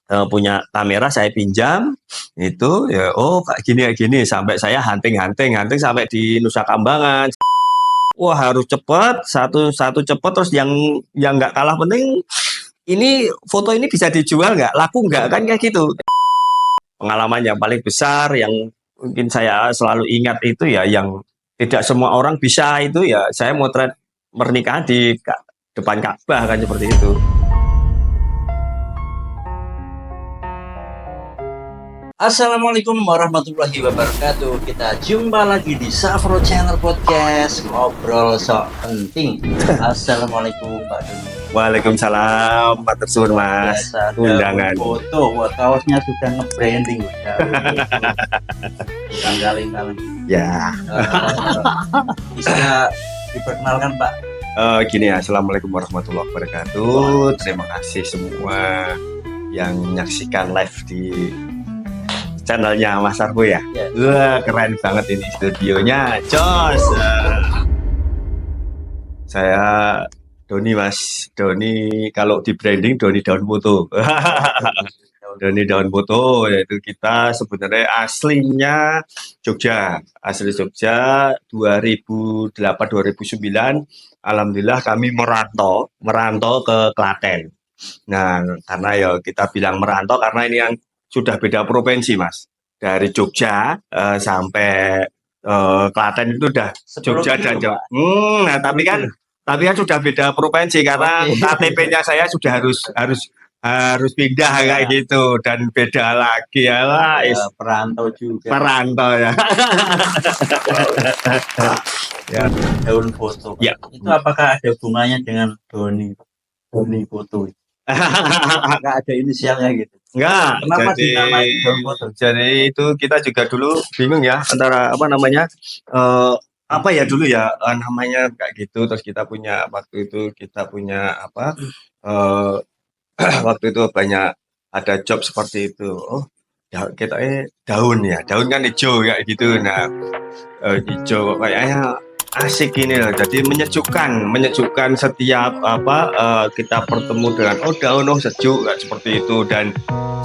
punya kamera saya pinjam itu ya, oh kayak gini sampai saya hunting sampai di Nusa Kambangan. Wah harus cepet, satu cepet, terus yang nggak kalah penting ini foto ini bisa dijual nggak, laku nggak, kan kayak gitu. Pengalaman yang paling besar yang mungkin saya selalu ingat itu ya, yang tidak semua orang bisa itu ya, saya motret pernikahan di depan Ka'bah kan seperti itu. Assalamualaikum warahmatullahi wabarakatuh. Kita jumpa lagi di Safro Channel Podcast, ngobrol sok penting. Assalamualkum Pak Doni. Waalaikumsalam, Pak Tersun Mas. Biasa Undangan. Foto, wah, kaosnya sudah nge-branding. Bukan kaleng-kaleng. Ya. Bisa diperkenalkan Pak? Gini ya, Assalamualaikum warahmatullahi wabarakatuh. Terima kasih semua yang menyaksikan live di channelnya Mas Arbo ya. Wah keren banget ini studionya, jos. Saya Doni Mas, Doni kalau di branding Doni Daun Foto. Doni Daun Foto, yaitu kita sebenarnya aslinya Jogja, asli Jogja 2008-2009. Alhamdulillah kami merantau ke Klaten. Nah, karena ya kita bilang merantau karena ini yang sudah beda provinsi Mas. Dari Jogja sampai Klaten itu udah Jogja dan Jawa. Nah tapi kan sudah beda provinsi karena KTP-nya saya sudah harus pindah kayak gitu, dan beda lagi ya lah. Perantau juga. Perantau ya. Ya. Daun foto. Ya. Itu apakah ada hubungannya dengan Doni Foto? Enggak ada inisialnya gitu. Enggak, Kenapa dinamai daun foto? Jadi itu kita juga dulu bingung ya antara apa namanya, apa ya dulu ya namanya kayak gitu. Terus waktu itu kita punya apa, waktu itu banyak ada job seperti itu. Oh ya kita daun kan hijau kayak gitu. Nah hijau kayaknya asik ini loh, jadi menyejukkan setiap kita bertemu dengan daun sejuk kayak seperti itu, dan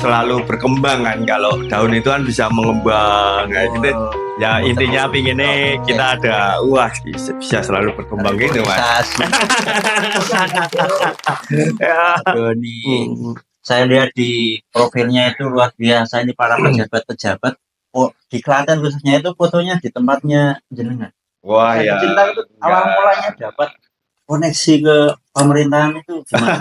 selalu berkembang kan. Kalau daun itu kan bisa mengembang kayak gitu ya, intinya pinginnya kita ada bisa selalu berkembang gitu Mas. Doni, saya lihat di profilnya itu luar biasa, ini para pejabat-pejabat. Oh, di Klaten khususnya itu fotonya di tempatnya jenengan. Wah ya. Cinta itu awal mulanya dapat koneksi ke pemerintahan itu gimana?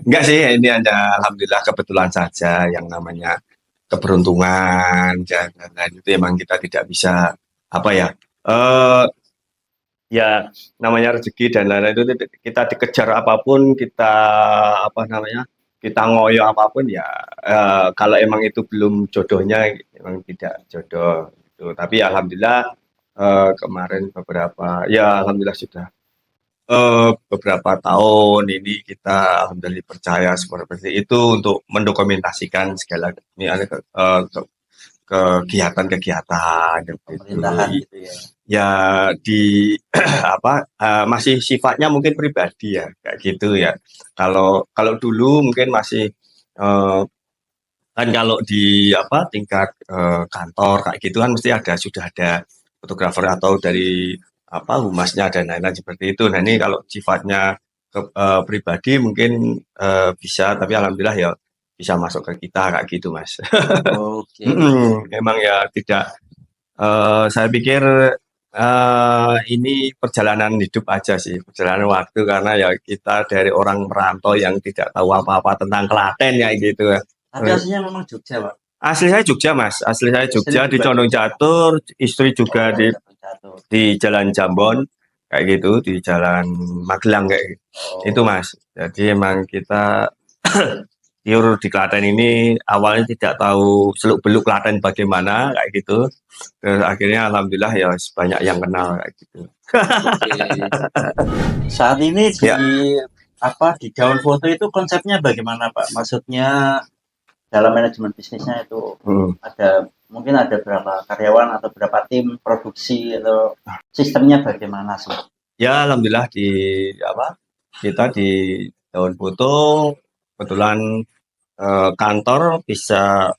Enggak sih, ini hanya alhamdulillah kebetulan saja, yang namanya keberuntungan dan itu emang kita tidak bisa apa ya, ya namanya rezeki dan lain-lain itu kita dikejar apapun, kita kita ngoyo apapun ya, kalau emang itu belum jodohnya emang tidak jodoh gitu. Tapi alhamdulillah kemarin alhamdulillah sudah beberapa tahun ini kita alhamdulillah percaya seperti itu untuk mendokumentasikan segala ini kegiatan-kegiatan Pemerintahan gitu ya. Ya di masih sifatnya mungkin pribadi ya kayak gitu ya. Kalau dulu mungkin masih kan kalau di tingkat kantor kayak gitu kan mesti sudah ada fotografer atau dari humasnya dan lain-lain seperti itu. Nah ini kalau sifatnya pribadi mungkin bisa, tapi alhamdulillah ya bisa masuk ke kita kayak gitu Mas. Oke. Memang ya tidak, saya pikir ini perjalanan hidup aja sih, perjalanan waktu, karena ya kita dari orang merantau yang tidak tahu apa-apa tentang Klaten ya gitu. Tapi aslinya memang Jogja Pak? Asli saya Jogja Mas, asli saya Jogja di Condong Catur, istri juga di Jalan Jambon kayak gitu, di Jalan Magelang kayak gitu. Itu Mas. Jadi emang kita pure di Klaten ini awalnya tidak tahu seluk-beluk Klaten bagaimana kayak gitu. Terus akhirnya alhamdulillah ya banyak yang kenal kayak gitu. Saat ini di daun foto itu konsepnya bagaimana Pak? Maksudnya dalam manajemen bisnisnya itu mungkin ada berapa karyawan atau berapa tim produksi atau sistemnya bagaimana sih? Ya alhamdulillah kita di daun foto kebetulan kantor bisa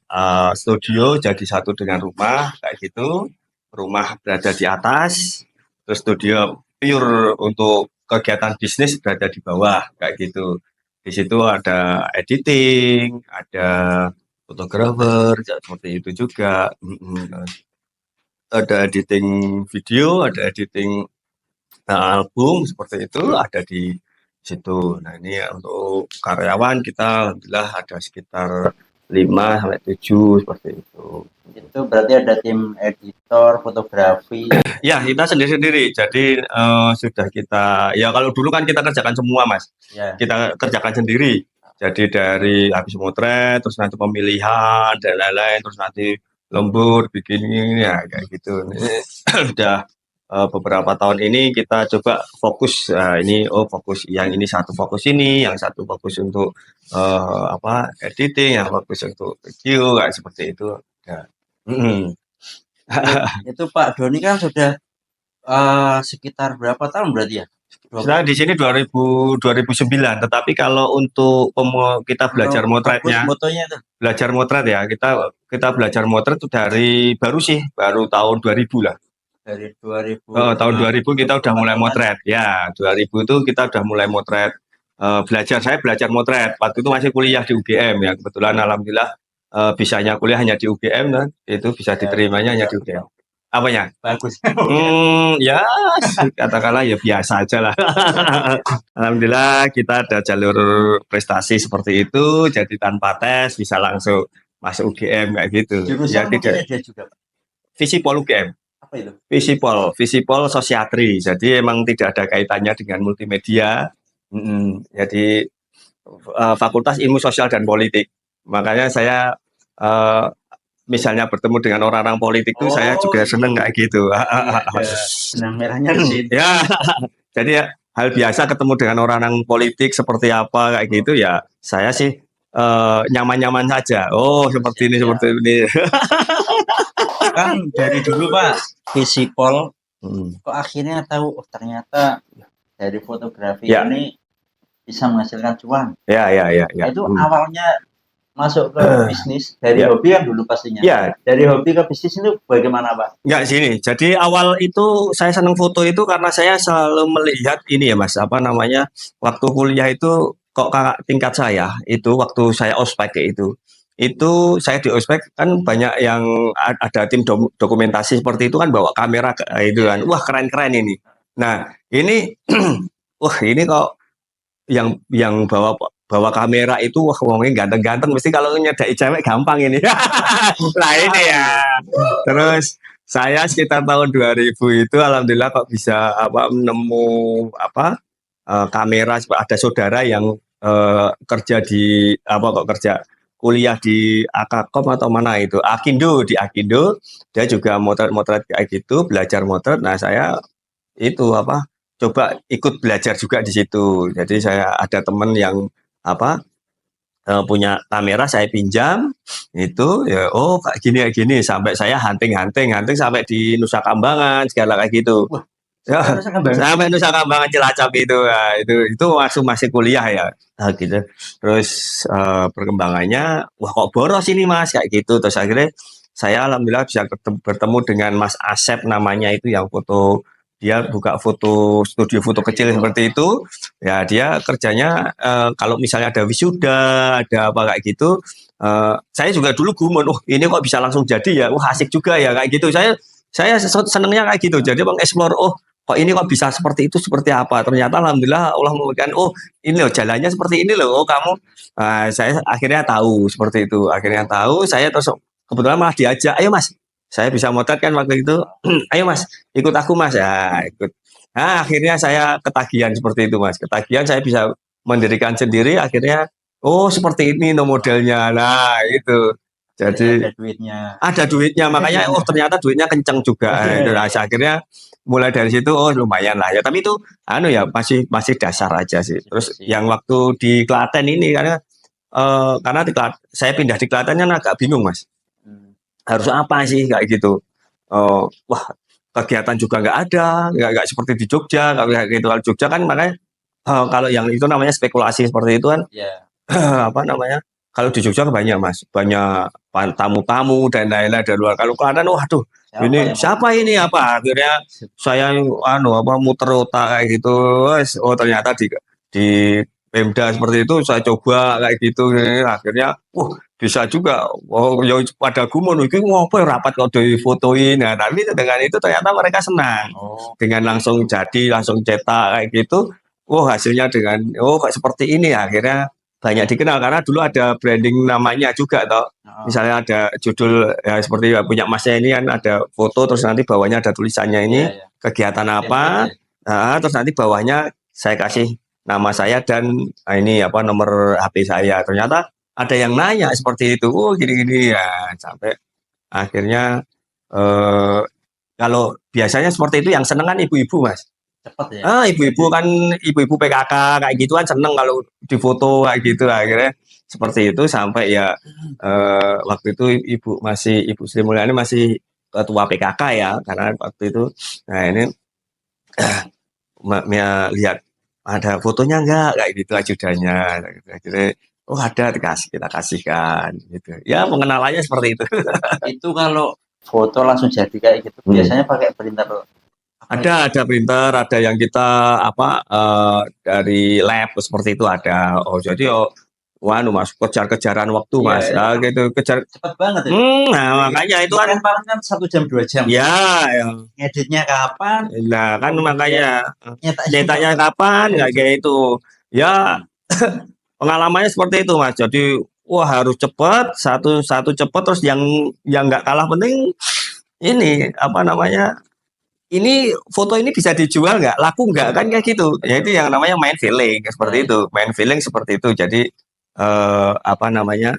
studio jadi satu dengan rumah kayak gitu. Rumah berada di atas, terus studio pure untuk kegiatan bisnis berada di bawah kayak gitu. Di situ ada editing, ada fotografer, seperti itu juga. Ada editing video, ada editing album seperti itu ada di situ. Nah ini untuk karyawan kita alhamdulillah ada sekitar 5 sampai 7 seperti itu. Itu berarti ada tim editor, fotografi. Ya kita sendiri-sendiri. Jadi sudah kita ya kalau dulu kan kita kerjakan semua mas. Ya. Kita kerjakan sendiri. Jadi dari habis motret, terus nanti pemilihan dan lain-lain, terus nanti lembur, bikin ini ya kayak gitu. Ini sudah beberapa tahun ini kita coba fokus ini fokus yang ini satu fokus ini, yang satu fokus untuk editing, yang fokus untuk video kayak seperti itu. Ya. Itu Pak Doni kan sudah sekitar berapa tahun berarti ya? Saya di sini 2009, tetapi kalau untuk kita belajar motretnya, belajar motret ya, kita belajar motret itu dari baru tahun 2000 lah. Dari 2000. Tahun 2000 kita udah mulai motret. Ya, 2000 itu kita udah mulai motret. Saya belajar motret. Waktu itu masih kuliah di UGM ya. Kebetulan alhamdulillah bisanya kuliah hanya di UGM kan. Itu bisa diterimanya hanya di UGM. Apanya? Bagus. Ya katakanlah ya biasa aja lah. Alhamdulillah kita ada jalur prestasi seperti itu. Jadi tanpa tes bisa langsung masuk UGM kayak gitu. Jurusan tidak ada juga Pak? Visipol UGM. Apa itu? Visipol Sosiatri. Jadi emang tidak ada kaitannya dengan multimedia. Jadi Fakultas Ilmu Sosial dan Politik. Makanya saya misalnya bertemu dengan orang-orang politik itu saya juga seneng kayak gitu. Benang merahnya di sini. Ya, jadi ya, hal biasa ketemu dengan orang-orang politik seperti apa kayak gitu ya. Saya sih nyaman-nyaman saja. Oh seperti ini seperti ini. Kan dari dulu Pak Visipol kok akhirnya tahu ternyata dari fotografi ini bisa menghasilkan cuan. Ya. Itu awalnya masuk ke bisnis dari hobi kan dulu pastinya. Ya. Dari hobi ke bisnis itu bagaimana Pak? Enggak sini. Jadi awal itu saya senang foto itu karena saya selalu melihat ini ya Mas, waktu kuliah itu kok kakak tingkat saya itu waktu saya ospek itu saya di ospek kan banyak yang ada tim dokumentasi seperti itu kan bawa kamera itu kan. Wah keren-keren ini. Nah ini wah ini kok yang bawa kamera itu wah ngomongnya ganteng-ganteng mesti kalau nyedai cewek gampang ini. Nah ini ya. Terus saya sekitar tahun 2000 itu alhamdulillah kok bisa menemu kamera ada saudara yang kerja di kerja kuliah di Akakom atau mana itu Akindo dia juga motret kayak gitu belajar motret. Nah saya itu coba ikut belajar juga di situ. Jadi saya ada teman yang punya kamera saya pinjam itu ya kayak gini sampai saya hunting sampai di Nusa Kambangan segala kayak gitu. Ya, sampai Nusa Kambangan Cilacap itu ya, itu masih kuliah ya gitu. Terus perkembangannya wah kok boros ini Mas kayak gitu. Terus akhirnya saya alhamdulillah bisa bertemu dengan Mas Asep namanya itu yang foto. Dia buka studio foto kecil seperti itu. Ya dia kerjanya kalau misalnya ada wisuda, ada apa kayak gitu. Saya juga dulu gumun, ini kok bisa langsung jadi ya. Wah asik juga ya kayak gitu. Saya senangnya kayak gitu. Jadi mengeksplor, kok ini kok bisa seperti itu seperti apa. Ternyata alhamdulillah Allah memberikan, ini loh jalannya seperti ini loh. Kamu saya akhirnya tahu seperti itu. Akhirnya tahu, saya terus kebetulan malah diajak, ayo Mas. Saya bisa motret kan waktu itu, ayo Mas, ikut aku Mas, ya ikut. Nah akhirnya saya ketagihan seperti itu Mas, ketagihan saya bisa mendirikan sendiri, akhirnya, seperti ini no modelnya, nah itu. Jadi ada duitnya, makanya ternyata duitnya kenceng juga. Nah, akhirnya mulai dari situ, lumayan lah ya. Tapi itu, masih dasar aja sih. Terus yang waktu di Klaten ini karena saya pindah di Klaten kan agak bingung Mas. Harus apa sih kayak gitu. Wah kegiatan juga nggak ada, nggak seperti di Jogja kayak gitu. Kalau Jogja kan makanya kalau yang itu namanya spekulasi seperti itu kan kalau di Jogja kan banyak Mas, banyak tamu-tamu dan lain-lain dari luar. Kalau Klaten, waduh, Siapa ini yang siapa ini apa? Akhirnya saya apa muter otak kayak gitu. Oh ternyata di Pemda seperti itu saya coba kayak gitu. Akhirnya, bisa juga. Oh ya pada gumun, iki ngopo ya rapat kok difotoin. Nah tapi dengan itu ternyata mereka senang Oh, dengan langsung jadi, langsung cetak kayak gitu. Hasilnya dengan kayak seperti ini akhirnya banyak dikenal karena dulu ada branding namanya juga toh. heeh. Misalnya ada judul ya seperti punya Masnya ini kan ada foto terus nanti bawahnya ada tulisannya ini Iya, iya. kegiatan Template apa. ya. Nah, terus nanti bawahnya saya kasih nama saya dan ini apa nomor HP saya. Ternyata ada yang nanya seperti itu. Gini-gini ya sampai akhirnya eh kalau biasanya seperti itu yang seneng kan ibu-ibu, Mas. Cepet ya. Ibu-ibu kan ibu-ibu PKK kayak gitu kan seneng kalau difoto kayak gitu akhirnya seperti itu sampai ya waktu itu Ibu Sri Mulyani masih ketua PKK ya karena waktu itu nah ini lihat ada fotonya enggak kayak gitu ajudannya akhirnya ada kita kasihkan gitu ya pengenalannya seperti itu. Itu kalau foto langsung jadi kayak gitu, biasanya pakai printer apa itu? Ada printer, ada yang kita apa dari lab seperti itu ada. Jadi Mas, kejar-kejaran waktu Iya, Mas. itu Gitu kejar. cepet banget itu. Nah makanya itu kan, Kemarin paling kan 1 jam 2 jam. ya, ya. Ngeditnya kapan? Nah kan Kemudian makanya nyetaknya cetaknya kapan? kapan Ya, nggak itu. kayak itu. Ya pengalamannya seperti itu Mas. Jadi harus cepat, satu cepat terus yang nggak kalah penting ini apa namanya ini foto ini bisa dijual nggak, laku nggak kan kayak gitu. Ya itu yang namanya main feeling Ya, seperti itu. itu, main feeling seperti itu. Jadi apa namanya?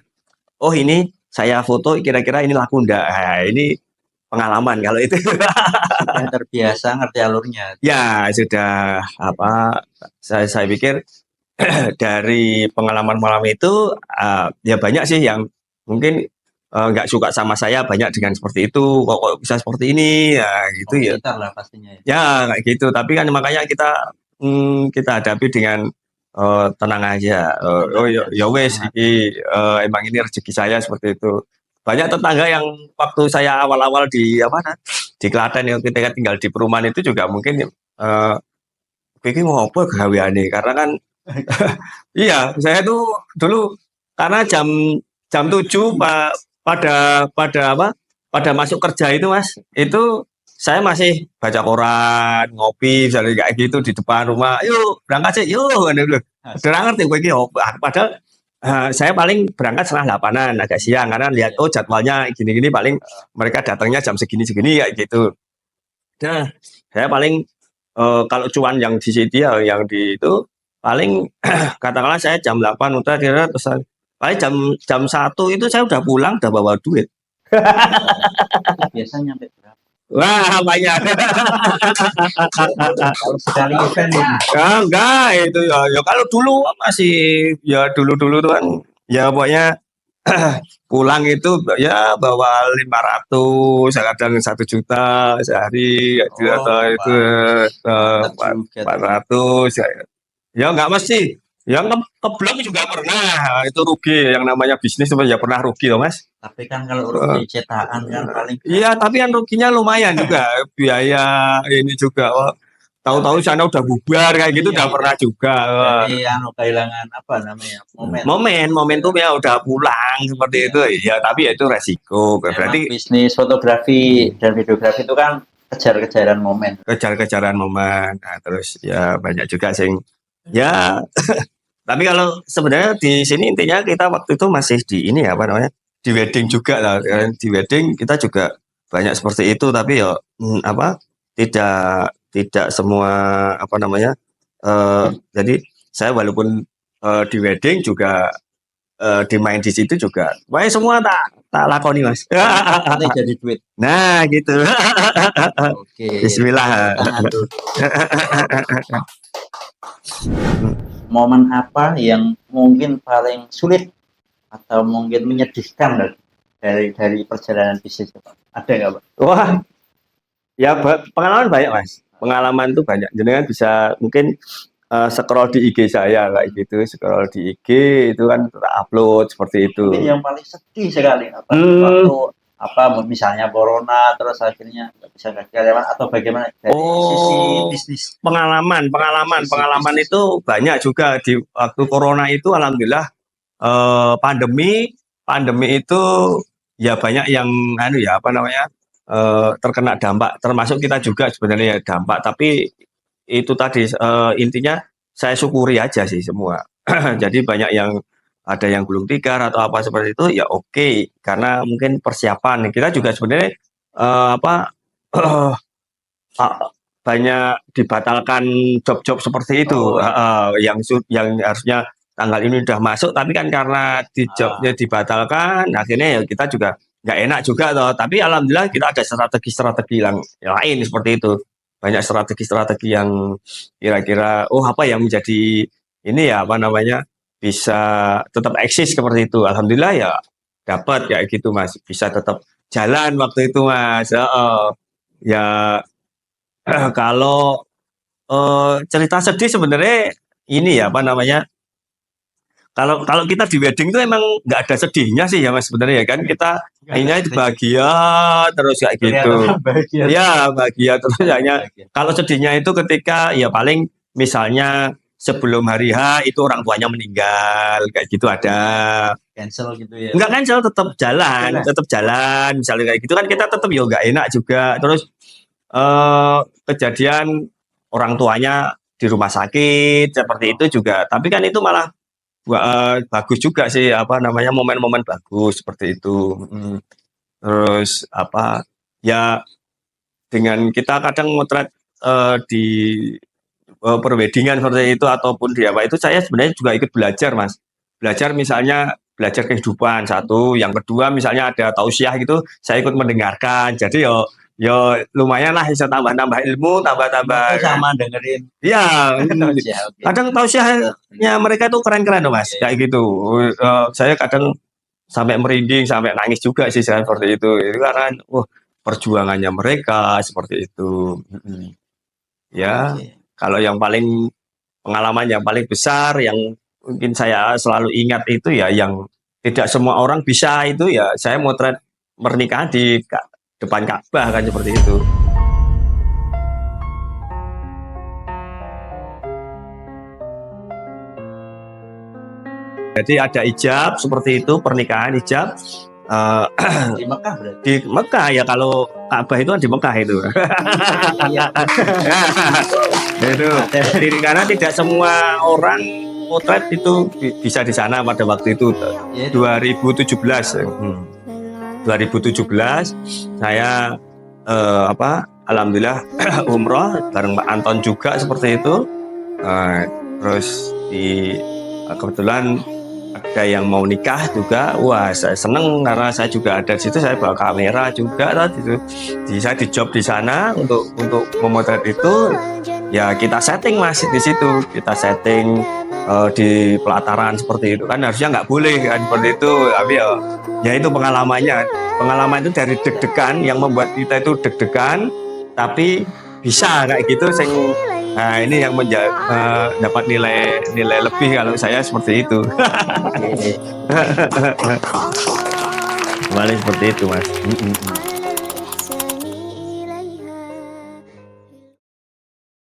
Ini saya foto kira-kira ini laku nggak? Nah, ini pengalaman kalau itu. Sudah terbiasa ngerti alurnya. Ya sudah apa? Saya pikir dari pengalaman-pengalaman itu ya banyak sih yang mungkin nggak suka sama saya banyak dengan seperti itu. Kok bisa seperti ini? Ya gitu ya. Komentar lah pastinya ya. Ya kayak gitu, tapi kan makanya kita hadapi dengan tenang aja. Tenang Ya dan ya wes semangat. iki emang ini rezeki saya seperti itu. Banyak tetangga yang waktu saya awal-awal di apa di Klaten yang ketika tinggal di perumahan itu juga mungkin iki mau apa gaweane karena kan iya, saya tuh dulu karena jam 7 pada apa? Pada masuk kerja itu Mas, itu saya masih baca koran, ngopi misalnya kayak gitu di depan rumah. "Yuk, berangkat sih, yuk." Ngono lho. Asik. Udah ngerti kowe iki opo. Padahal saya paling berangkat setengah 8-an agak siang karena lihat jadwalnya gini-gini paling mereka datangnya jam segini-segini kayak gitu. Nah, saya paling kalau cuan yang di sini ya yang di itu paling katakanlah saya jam 8 udah kira terus paling jam 1 itu saya udah pulang udah bawa duit. Itu biasanya nyampe berapa? Wah, banyak. Kalau sekali event ini. Ya, enggak itu ya kalau dulu masih ya dulu-dulu tuh kan ya pokoknya pulang itu ya bawa 500 kadang 1 juta sehari Oh, atau itu mantap juga tuh. 400 ya. Ya nggak mesti. Yang keblok juga pernah. Itu rugi. Yang namanya bisnis ya pernah rugi loh Mas. Tapi kan kalau rugi cetakan kan paling Iya, tapi kan ruginya lumayan juga. Biaya ini juga. Tahu-tahu sana udah bubar kayak gitu iya, udah kita pernah juga. dari kehilangan apa namanya momen. Momentumnya udah pulang seperti Iya. itu. Ya, tapi ya itu resiko. Memang Berarti bisnis fotografi dan videografi itu kan kejar-kejaran momen. kejar-kejaran momen. Nah, terus ya banyak juga sing ya. Tapi kalau sebenarnya di sini intinya kita waktu itu masih di ini ya apa namanya di wedding juga lah kan. Di wedding kita juga banyak seperti itu tapi ya apa tidak tidak semua apa namanya jadi saya walaupun di wedding juga dimain di situ juga, wah semua tak tak lakoni Mas. Nanti jadi duit. Nah gitu. Oke. Bismillah. Tangan dulu. Momen apa yang mungkin paling sulit atau mungkin menyedihkan dari perjalanan bisnis itu, Pak? Ada nggak, Pak? Wah ya pengalaman banyak Mas. Pengalaman tuh banyak. Jenengan bisa mungkin scroll di IG saya kayak gitu, scroll di IG itu kan upload seperti itu. Mungkin yang paling sedih sekali waktu misalnya corona terus akhirnya nggak bisa karyawan atau bagaimana dari sisi bisnis. Pengalaman bisnis. itu banyak juga di waktu corona itu alhamdulillah pandemi itu ya banyak yang terkena dampak, termasuk kita juga sebenarnya dampak, tapi itu tadi intinya saya syukuri aja sih semua. Jadi banyak yang ada yang gulung tikar atau apa seperti itu ya oke, karena mungkin persiapan kita juga sebenarnya banyak dibatalkan job-job seperti itu. Yang harusnya tanggal ini udah masuk, tapi kan karena di jobnya dibatalkan, akhirnya ya kita juga nggak enak juga toh. Tapi alhamdulillah kita ada strategi-strategi yang lain seperti itu. Banyak strategi-strategi yang kira-kira apa yang menjadi ini ya bisa tetap eksis seperti itu. Alhamdulillah ya dapat kayak gitu Mas, bisa tetap jalan waktu itu Mas. Ya kalau cerita sedih sebenarnya ini ya kalau kita di wedding itu emang nggak ada sedihnya sih ya Mas sebenarnya kan, kita hanya bahagia terus kayak gitu. Ya bahagia terus hanya. Kalau sedihnya itu ketika ya paling misalnya sebelum hari H itu orang tuanya meninggal kayak gitu ada. Cancel gitu ya. Enggak cancel, tetap jalan misalnya kayak gitu kan, kita tetap ya nggak enak juga. Terus kejadian orang tuanya di rumah sakit seperti itu juga, tapi kan itu malah bagus juga sih momen-momen bagus seperti itu. Terus ya dengan kita kadang motret di perwedingan seperti itu ataupun di apa itu, saya sebenarnya juga ikut belajar Mas, belajar kehidupan satu, yang kedua misalnya ada tausiah gitu saya ikut mendengarkan, jadi yo lumayan lah bisa tambah-tambah ilmu, tambah-tambah sama dengerin. Iya, kadang tausiahnya mereka itu keren-keren loh Mas, kayak gitu. Saya kadang sampai merinding, sampai nangis juga sih saya seperti itu. Itu karena perjuangannya mereka seperti itu. Ya, kalau yang pengalaman yang paling besar yang mungkin saya selalu ingat itu ya, yang tidak semua orang bisa itu ya, saya motret pernikahan di depan Ka'bah kan seperti itu. Jadi ada ijab seperti itu, pernikahan ijab di Mekah berarti. Di Mekah ya, kalau Ka'bah itu kan di Mekah itu. Itu karena tidak semua orang potret itu bisa di sana pada waktu itu 2017. 2017 saya alhamdulillah umroh bareng Pak Anton juga seperti itu. Terus kebetulan ada yang mau nikah juga, wah saya seneng karena saya juga ada di situ, saya bawa kamera juga gitu. Saya di job di sana untuk memotret itu. Ya kita setting Mas di situ, kita setting di pelataran seperti itu kan, harusnya nggak boleh kan seperti itu, tapi ya itu pengalaman itu dari deg-degan yang membuat kita itu deg-degan, tapi bisa kayak gitu. Nah ini yang dapat nilai lebih kalau saya seperti itu. Kembali seperti itu Mas.